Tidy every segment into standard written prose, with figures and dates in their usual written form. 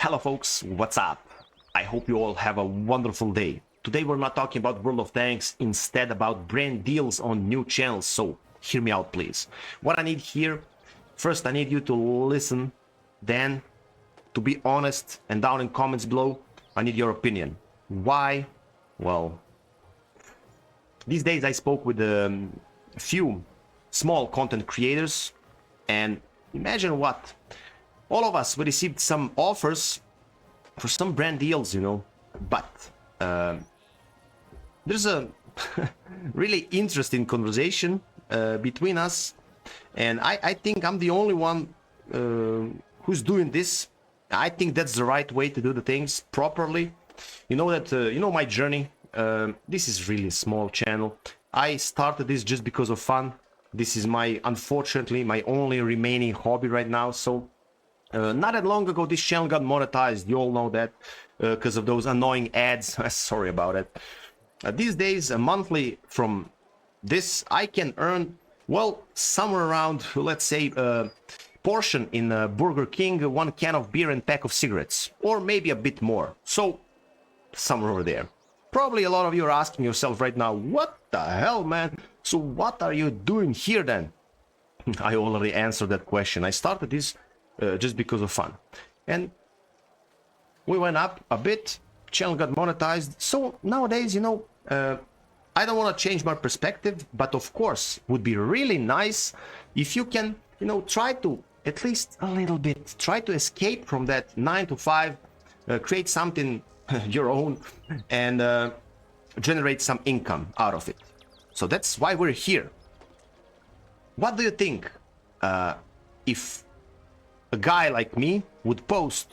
Hello folks, what's up? I hope you all have a wonderful day. Today we're not talking about World of Tanks, instead about brand deals on new channels, so hear me out please. What I need here, first I need you to listen, then to be honest, and down in comments below I need your opinion. Why? Well, these days I spoke with a few small content creators, and imagine what? All of us, we received some offers for some brand deals, you know, but there's a really interesting conversation between us, and I think I'm the only one who's doing this. I think that's the right way to do the things properly. You know that, you know my journey. This is really a small channel. I started this just because of fun. This is unfortunately, my only remaining hobby right now, so not that long ago this channel got monetized, you all know that, because of those annoying ads. Sorry about it. These days, monthly from this, I can earn, well, somewhere around, let's say, portion in Burger King, one can of beer and pack of cigarettes, or maybe a bit more, so somewhere over there. Probably a lot of you are asking yourself right now, what the hell, man? So what are you doing here then? I already answered that question. I started this just because of fun, and we went up a bit, channel got monetized, so nowadays, you know, I don't want to change my perspective, but of course would be really nice if you can, you know, try to at least a little bit try to escape from that 9 to 5, create something your own, and generate some income out of it. So that's why we're here. What do you think if a guy like me would post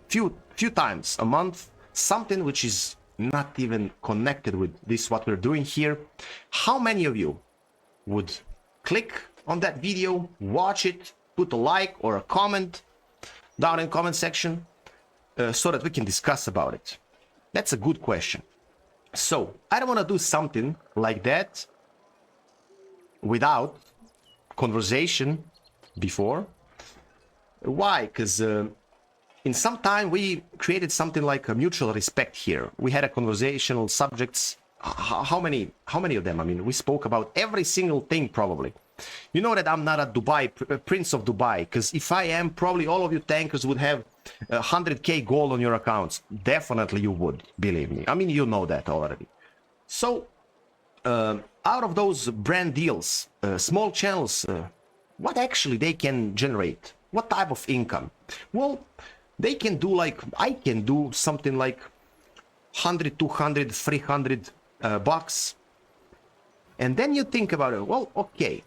few times a month something which is not even connected with this what we're doing here? How many of you would click on that video, watch it, put a like or a comment down in comment section so that we can discuss about it? That's a good question. So I don't want to do something like that without conversation before. Why? Because in some time we created something like a mutual respect here. We had a conversational subjects. How many of them? I mean, we spoke about every single thing probably. You know that I'm not a Prince of Dubai, because if I am, probably all of you tankers would have 100k gold on your accounts. Definitely you would, believe me. I mean, you know that already. So out of those brand deals, small channels, what actually they can generate? What type of income? Well, they can do like, I can do something like 100, 200, 300 bucks. And then you think about it, well, okay,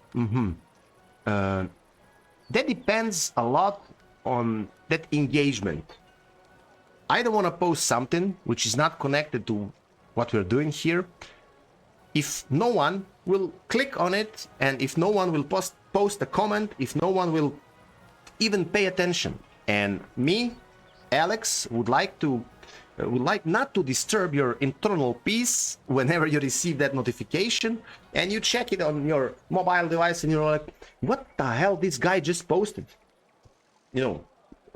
that depends a lot on that engagement. I don't want to post something which is not connected to what we're doing here if no one will click on it, and if no one will post a comment, if no one will even pay attention. And me, Alex, would like not to disturb your internal peace whenever you receive that notification and you check it on your mobile device and you're like, what the hell this guy just posted? You know,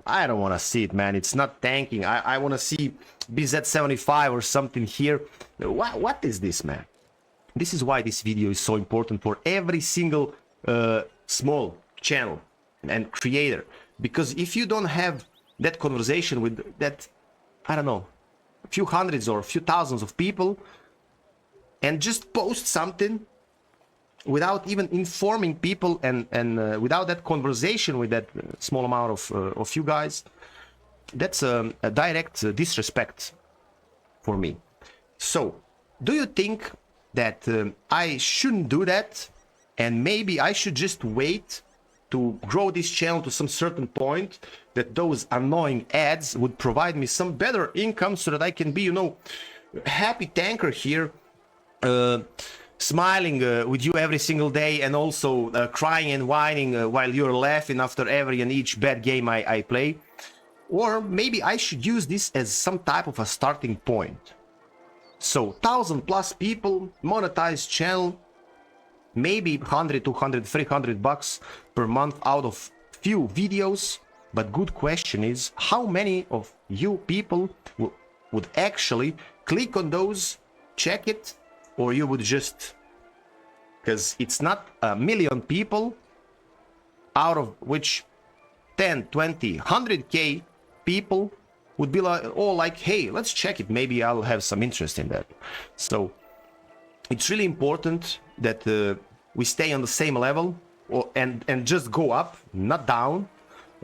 I don't want to see it, man. It's not tanking. I want to see BZ75 or something here. What is this, man? This is why this video is so important for every single small channel and creator, because if you don't have that conversation with that, I don't know, a few hundreds or a few thousands of people, and just post something without even informing people and without that conversation with that small amount of you guys, that's a direct disrespect for me. So do you think that I shouldn't do that, and maybe I should just wait to grow this channel to some certain point, that those annoying ads would provide me some better income so that I can be, you know, happy tanker here, smiling with you every single day, and also crying and whining while you're laughing after every and each bad game I play? Or maybe I should use this as some type of a starting point. So 1,000+ people, monetized channel, maybe 100, 200, 300 bucks per month out of few videos. but good question is how many of you people would actually click on those, check it, or you would just, because it's not a million people out of which 10, 20, 100k people would be like, all like, hey, let's check it, maybe I'll have some interest in that. So it's really important that we stay on the same level, and just go up, not down.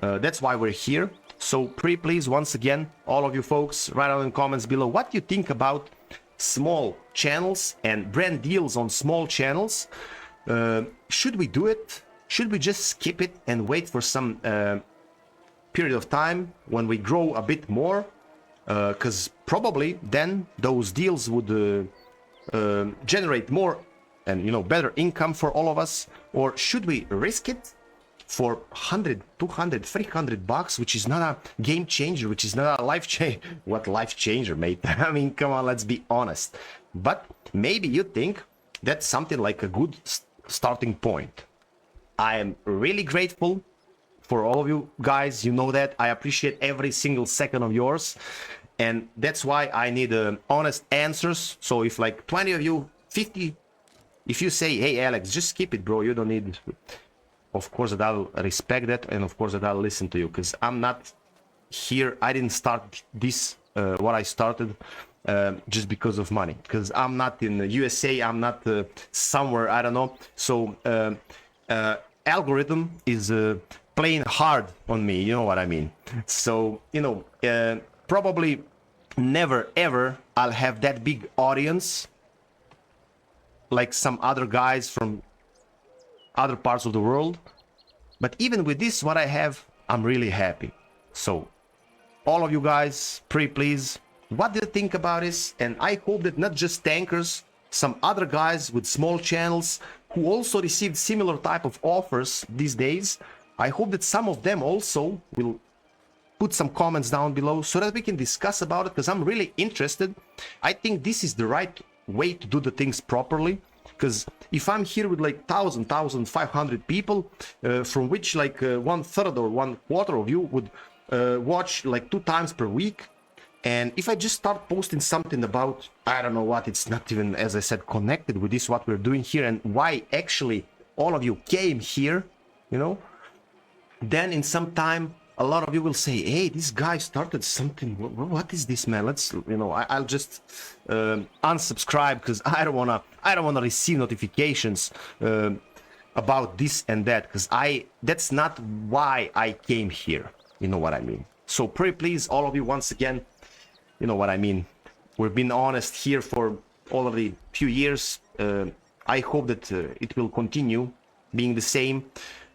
That's why we're here. So please, once again, all of you folks, write down in the comments below what you think about small channels and brand deals on small channels. Should we do it? Should we just skip it and wait for some period of time when we grow a bit more? Because probably then those deals would generate more and, you know, better income for all of us. Or should we risk it for 100, 200, 300 bucks, which is not a game changer, which is not a life change? What life changer, mate? I mean, come on, let's be honest. But maybe you think that's something like a good starting point. I am really grateful for all of you guys. You know that I appreciate every single second of yours, and that's why I need honest answers. So if like 20 of you, 50, if you say, hey Alex, just skip it, bro, you don't need, of course that I'll respect that, and of course that I'll listen to you, because I'm not here, I didn't start this what I started just because of money, because I'm not in the USA, I'm not somewhere, I don't know. So algorithm is playing hard on me, you know what I mean? So, you know, probably never ever I'll have that big audience like some other guys from other parts of the world, but even with this, what I have, I'm really happy. So all of you guys, please, what do you think about this? And I hope that not just tankers, some other guys with small channels who also received similar type of offers these days, I hope that some of them also will put some comments down below so that we can discuss about it, because I'm really interested. I think this is the right way to do the things properly, because if I'm here with like 1,500 people, from which like 1/3 or 1/4 of you would watch like 2 times per week, and if I just start posting something about, I don't know what, it's not even, as I said, connected with this, what we're doing here and why actually all of you came here, you know, then in some time a lot of you will say, hey, this guy started something, what is this, man? Let's, you know, I'll just unsubscribe, because I don't wanna receive notifications about this and that, because that's not why I came here, you know what I mean? So please, all of you, once again, you know what I mean, we've been honest here for already few years. I hope that it will continue being the same.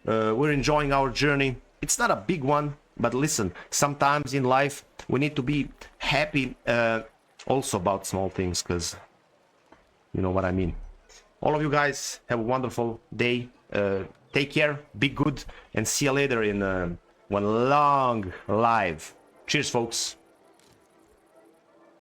We're enjoying our journey. It's not a big one, but listen, sometimes in life we need to be happy also about small things, because you know what I mean. All of you guys have a wonderful day. Take care, be good, and see you later in one long live. Cheers, folks.